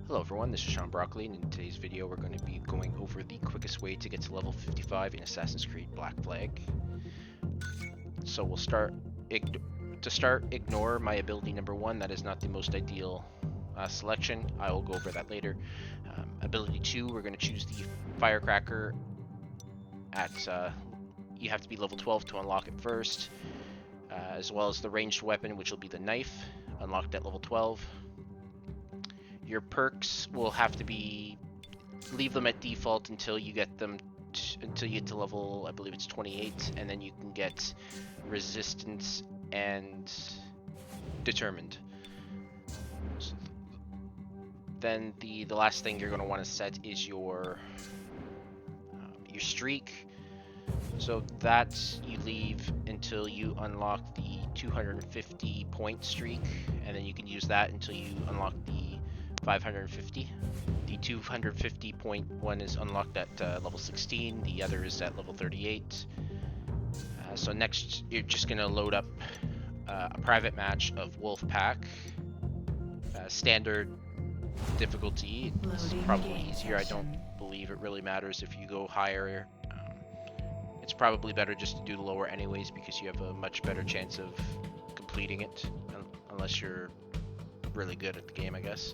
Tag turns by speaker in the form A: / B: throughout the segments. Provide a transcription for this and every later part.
A: Hello everyone, this is Sean Broccoli, and in today's video we're going to be going over the quickest way to get to level 55 in Assassin's Creed Black Flag. So we'll start, ignore my ability number 1, that is not the most ideal selection. I will go over that later. Ability 2, we're going to choose the Firecracker at, you have to be level 12 to unlock it first, as well as the ranged weapon, which will be the knife, unlocked at level 12. Your perks will have to be, leave them at default until you get them, until you get to level, I believe it's 28, and then you can get resistance and determined. So then the last thing you're going to want to set is your streak. So that you leave until you unlock the 250 point streak, and then you can use that until you unlock the 550. The 250 point one is unlocked at level 16, the other is at level 38. So next you're just going to load up a private match of Wolfpack. Standard difficulty, it's probably easier. I don't believe it really matters if you go higher. It's probably better just to do the lower anyways, because you have a much better chance of completing it, unless you're really good at the game, I guess.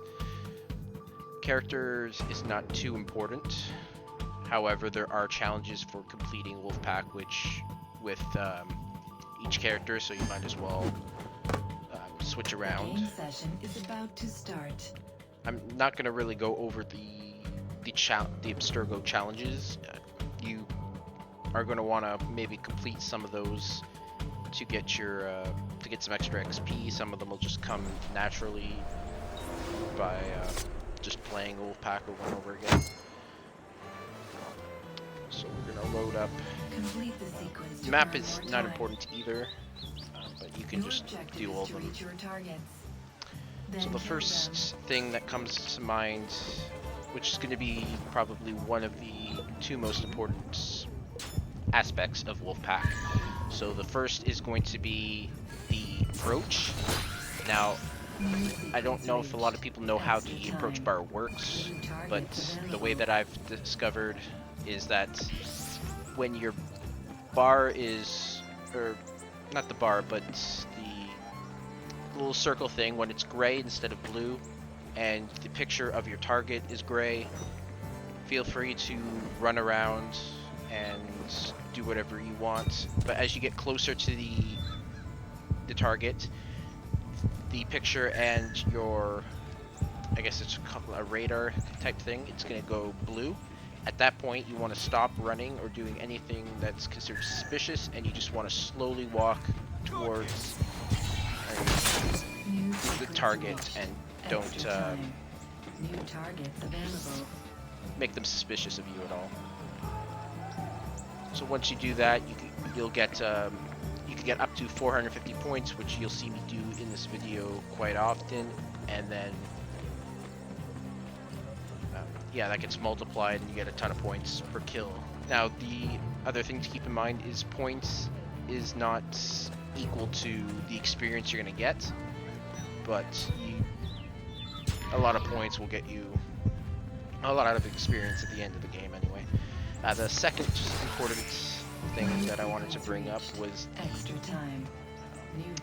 A: Characters is not too important. However, there are challenges for completing Wolfpack, which with each character, so you might as well switch around.
B: Game session is about to start.
A: I'm not going to really go over the Abstergo challenges. You are going to want to maybe complete some of those to get your to get some extra XP. Some of them will just come naturally by just playing Wolfpack over and over again. So we're gonna load up.
B: Complete the sequence.
A: The map is not important either, but you can just do all of them. So the first thing that comes to mind, which is going to be probably one of the two most important aspects of Wolfpack. So the first is going to be the approach. Now, I don't know if a lot of people know how the approach bar works, but the way that I've discovered is that when your bar is, or not the bar, but the little circle thing, when it's gray instead of blue, and the picture of your target is gray, feel free to run around and do whatever you want. But as you get closer to the target, the picture and your, I guess it's a radar type thing, it's going to go blue. At that point, you want to stop running or doing anything that's considered suspicious, and you just want to slowly walk towards the target and don't make them suspicious of you at all. So once you do that, you'll get you can get up to 450 points, which you'll see me do in this video quite often, and then yeah, that gets multiplied and you get a ton of points per kill. Now the other thing to keep in mind is points is not equal to the experience you're going to get, but a lot of points will get you a lot out of experience at the end of the game anyway. The second important thing that I wanted to bring up was
B: extra time.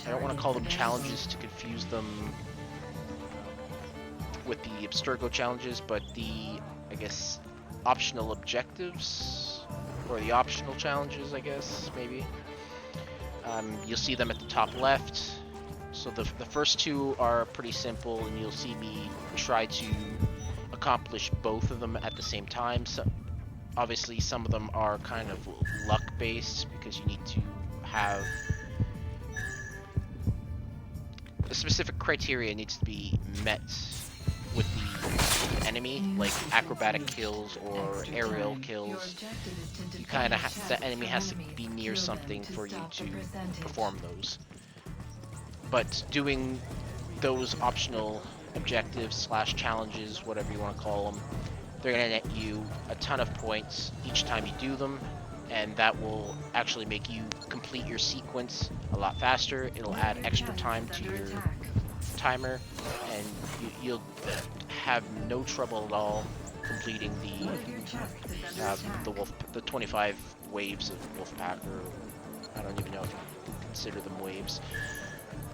A: I don't want to call them challenges to confuse them with the Abstergo challenges, but the, I guess, optional objectives, or the optional challenges, I guess, maybe. You'll see them at the top left. So the first two are pretty simple, and you'll see me try to accomplish both of them at the same time. So obviously some of them are kind of luck based, because you need to have a specific criteria needs to be met with the enemy, like acrobatic kills or aerial kills. You kind of the enemy has to be near something for you to perform those. But doing those optional objectives / challenges, whatever you want to call them, they're going to net you a ton of points each time you do them, and that will actually make you complete your sequence a lot faster. It'll add extra time to your timer, and you'll have no trouble at all completing the 25 waves of Wolfpack, or I don't even know if you consider them waves,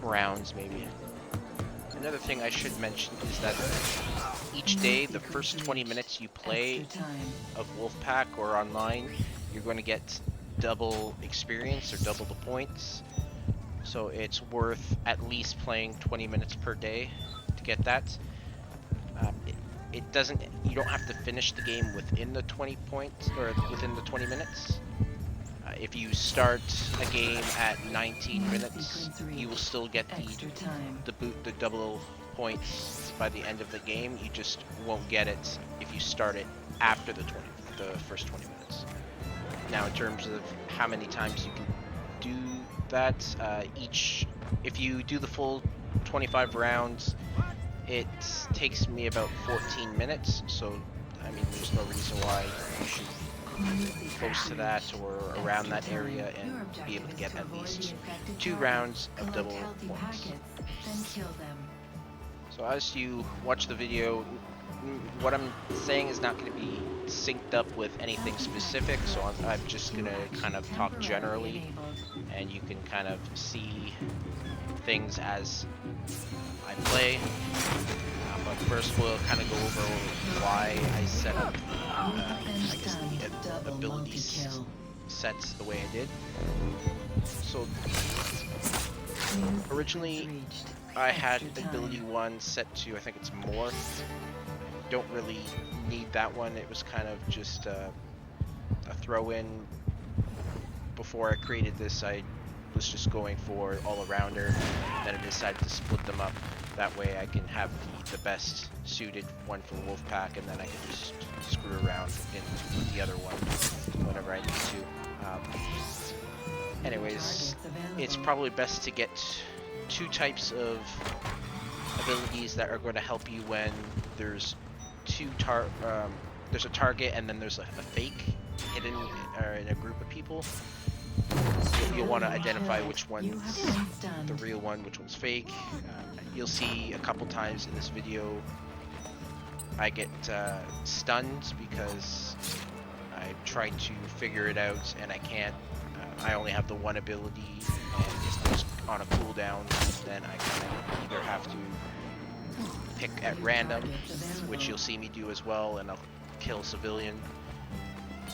A: rounds maybe. Another thing I should mention is that each day, the first 20 minutes you play of Wolfpack or online, you're going to get double experience or double the points. So it's worth at least playing 20 minutes per day to get that. It doesn't. You don't have to finish the game within the 20 points or within the 20 minutes. If you start a game at 19 minutes, you will still get the double points by the end of the game. You just won't get it if you start it after the first 20 minutes. Now, in terms of how many times you can do that, if you do the full 25 rounds, it takes me about 14 minutes. So, I mean, there's no reason why you should close to that or around that area and be able to get at least 2 rounds of double points. So as you watch the video, what I'm saying is not going to be synced up with anything specific, so I'm just going to kind of talk generally, and you can kind of see things as I play. But first we'll kind of go over why I set up, I guess, the ability sets the way I did. So originally I had ability 1 set to, I think it's Morph. Don't really need that one. It was kind of just a throw-in. Before I created this, I was just going for all-arounder, then I decided to split them up. That way I can have the best suited one for Wolfpack, and then I can just screw around in the other one whenever I need to. Anyways, it's probably best to get 2 types of abilities that are going to help you when there's there's a target and then there's a fake hidden in a group of people. You'll want to identify which one's the real one, which one's fake. You'll see a couple times in this video I get stunned because I tried to figure it out and I can't. I only have the one ability, and if it's on a cooldown, then I kind of either have to pick at random, which you'll see me do as well, and I'll kill a civilian.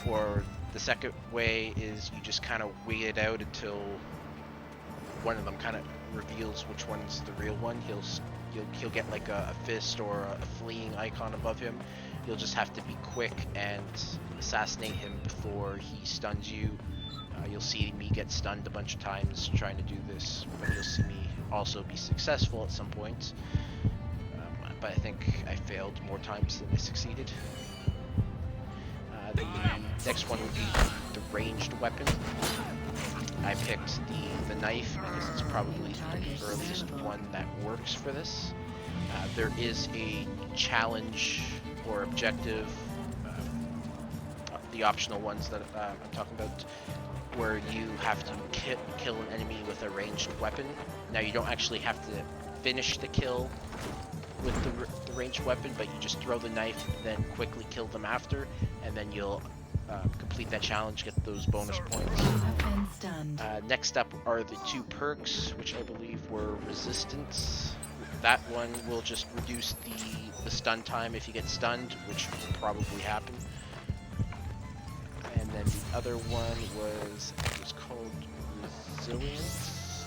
A: Or the second way is you just kind of wait it out until one of them kind of reveals which one's the real one. He'll get like a fist or a fleeing icon above him. You'll just have to be quick and assassinate him before he stuns you. You'll see me get stunned a bunch of times trying to do this, but you'll see me also be successful at some points. But I think I failed more times than I succeeded. The next one would be the ranged weapon. I picked the knife because it's probably the earliest one that works for this. There is a challenge or objective, the optional ones that I'm talking about, where you have to kill an enemy with a ranged weapon. Now you don't actually have to finish the kill with the ranged weapon, but you just throw the knife, then quickly kill them after, and then you'll complete that challenge, get those bonus points. Next up are the 2 perks, which I believe were resistance. That one will just reduce the stun time if you get stunned, which will probably happen. And then the other one was called resilience,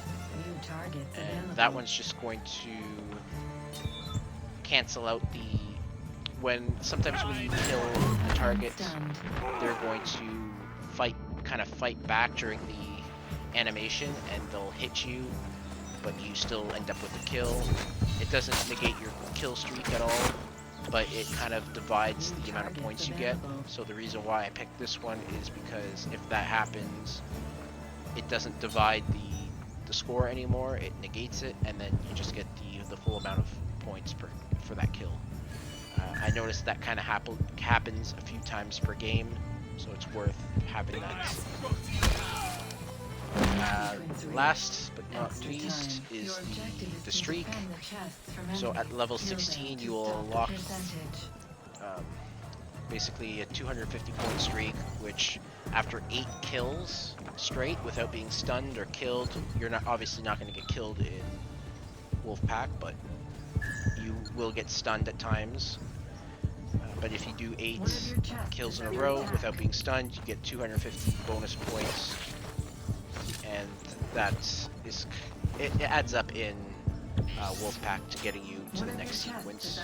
A: and that one's just going to cancel out sometimes when you kill a target, they're going to kind of fight back during the animation, and they'll hit you, but you still end up with a kill. It doesn't negate your kill streak at all, but it kind of divides the amount of points you get. So the reason why I picked this one is because if that happens, it doesn't divide the score anymore, it negates it, and then you just get the full amount of points for that kill. I noticed that kind of happens a few times per game, so it's worth having that. Last but not least is the streak. So at level 16 you will unlock basically a 250 point streak, which after 8 kills straight without being stunned or killed, you're not obviously not going to get killed in Wolfpack, but you will get stunned at times. But if you do 8 kills in a row without being stunned, you get 250 bonus points, and that is it adds up in Wolfpack to getting you to the next sequence.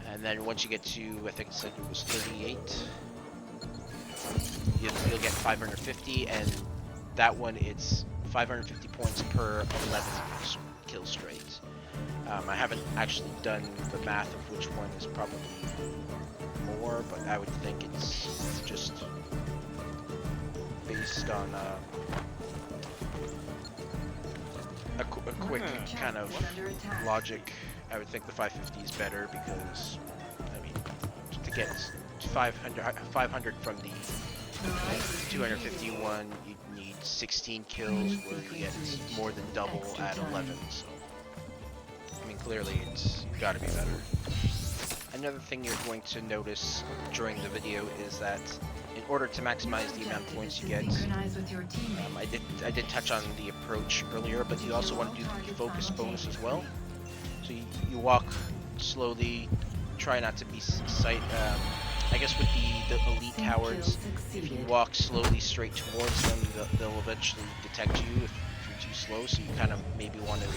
A: And then once you get to, I think it said it was 38, you'll get 550, and that one it's 550 points per 11 kills straight. I haven't actually done the math of which one is probably more, but I would think it's just based on a quick kind of logic. I would think the 550 is better because, I mean, to get 500 from the 251, you need 16 kills, where you get more than double at 11. So, I mean, clearly it's got to be better. Another thing you're going to notice during the video is that in order to maximize the amount of points you get, I did touch on the approach earlier, but you also want to do the focus bonus as well. So you walk slowly, try not to be I guess with the elite cowards, if you walk slowly straight towards them, they'll eventually detect you if you're too slow, so you kind of maybe want to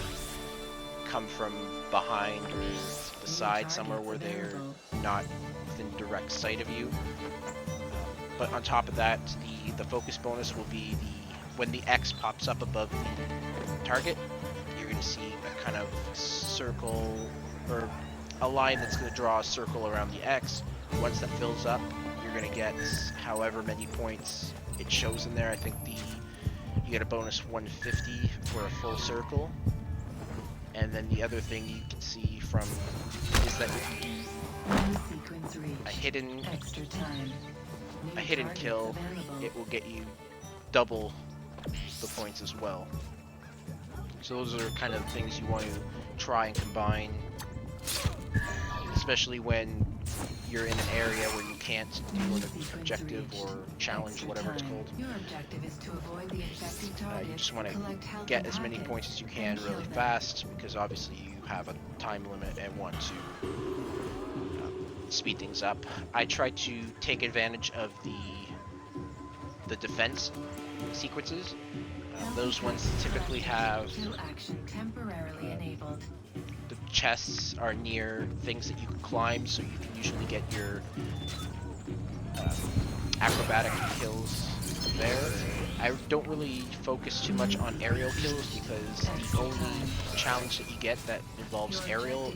A: come from behind or the side somewhere where they're not within direct sight of you. But on top of that, the focus bonus will be when the X pops up above the target, you're going to see a kind of circle, or a line that's going to draw a circle around the X. Once that fills up, you're going to get however many points it shows in there. I think you get a bonus 150 for a full circle. And then the other thing you can see from is that a hidden kill, it will get you double the points as well. So those are kind of things you want to try and combine, especially when you're in an area where you can't do an objective or challenge, whatever it's called. You just want to get as many points as you can really fast, because obviously you have a time limit and want to speed things up. I try to take advantage of the defense sequences. Those ones typically have the chests are near things that you can climb, so you can usually get your acrobatic kills there. I don't really focus too much on aerial kills, because the only challenge that you get that involves aerial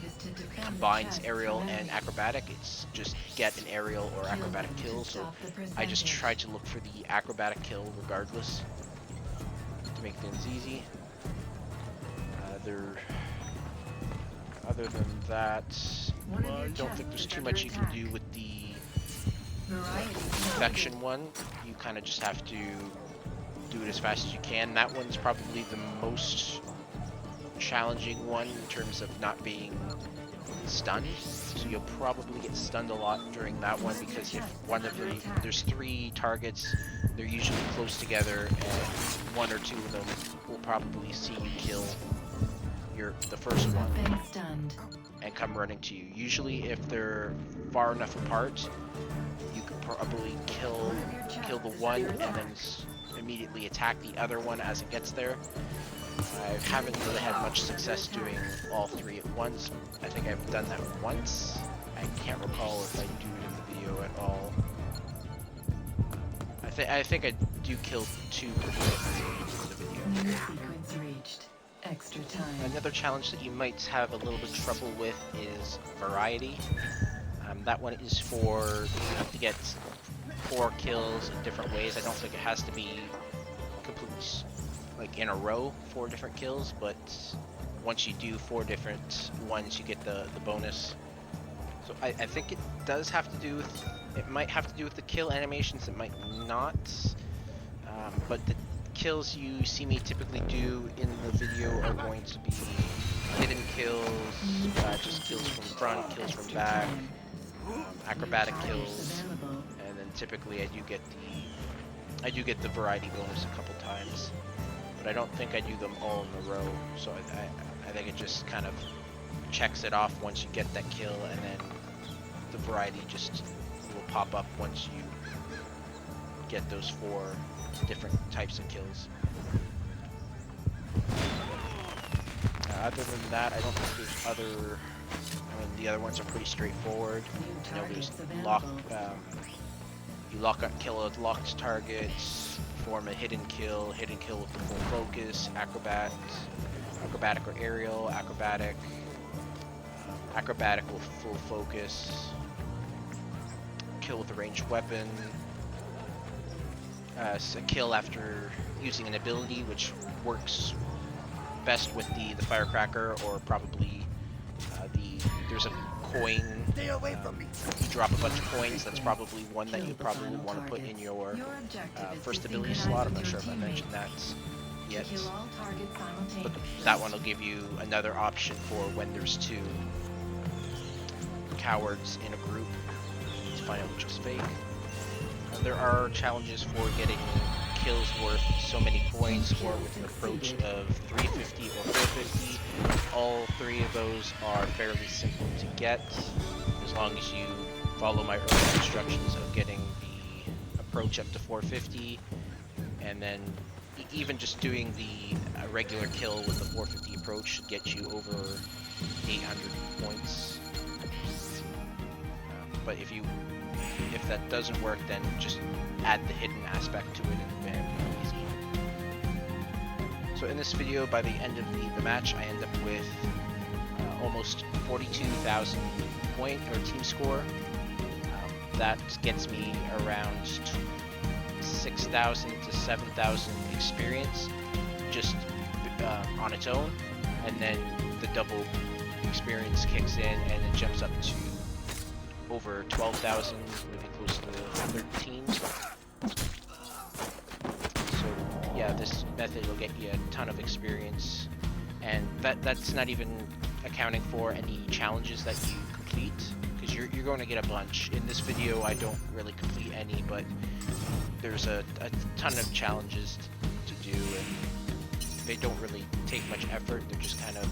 A: combines aerial and acrobatic. It's just get an aerial or acrobatic kill, so I just try to look for the acrobatic kill regardless to make things easy. Other than that, I don't think there's too much you can do with the infection one. You kind of just have to do it as fast as you can. That one's probably the most challenging one in terms of not being stunned. So you'll probably get stunned a lot during that one, because if there's 3 targets, they're usually close together, and 1 or 2 of them will probably see you kill the first one and come running to you. Usually if they're far enough apart, you could probably kill the one and then immediately attack the other one as it gets there. I haven't really had much success doing all 3 at once. I think I've done that once. I can't recall if I do it in the video at all. I think I do kill 2 per the video.
B: Extra time.
A: Another challenge that you might have a little bit of trouble with is variety. That one is you have to get 4 kills in different ways. I don't think it has to be completely like in a row 4 different kills, but once you do 4 different ones, you get the bonus. So I think it does have to do with, it might have to do with the kill animations, it might not. But the kills you see me typically do in the video are going to be hidden kills, just kills from front, kills from back, acrobatic kills, and then typically I do get the variety bonus a couple times, but I don't think I do them all in a row. So I think it just kind of checks it off once you get that kill, and then the variety just will pop up once you get those 4 different types of kills. Other than that, I don't think there's other. I mean, the other ones are pretty straightforward. You know, there's you kill a locked target, form a hidden kill with the full focus, acrobatic or aerial, acrobatic with full focus, kill with a ranged weapon, a kill after using an ability, which works best with the Firecracker, or probably there's a coin. You drop a bunch of coins. That's probably one that you probably want to put in your first ability slot. I'm not sure if I mentioned that yet, but that one will give you another option for when there's 2 cowards in a group to find out which is fake. There are challenges for getting kills worth so many points, or with an approach of 350 or 450. All 3 of those are fairly simple to get, as long as you follow my earlier instructions of getting the approach up to 450, and then even just doing the regular kill with the 450 approach should get you over 800 points. But if that doesn't work, then just add the hidden aspect to it, and very easy. So in this video, by the end of the match, I end up with almost 42,000 point or team score. That gets me around 6,000 to 7,000 experience just on its own, and then the double experience kicks in and it jumps up to over 12,000, maybe close to 13. So yeah, this method will get you a ton of experience, and that's not even accounting for any challenges that you complete, because you're going to get a bunch. In this video I don't really complete any, but there's a ton of challenges to do, and they don't really take much effort. They're just kind of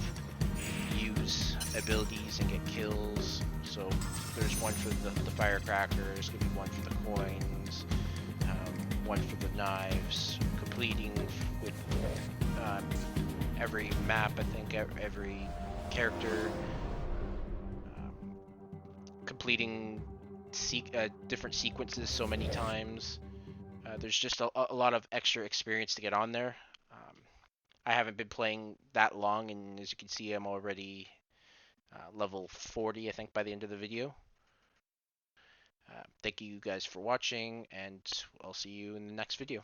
A: use abilities and get kills. So there's one for the Firecrackers, gonna be one for the coins, one for the knives, completing with every map, I think, every character, completing different sequences so many times. There's just a lot of extra experience to get on there. I haven't been playing that long, and as you can see, I'm already level 40, I think, by the end of the video. Thank you guys for watching, and I'll see you in the next video.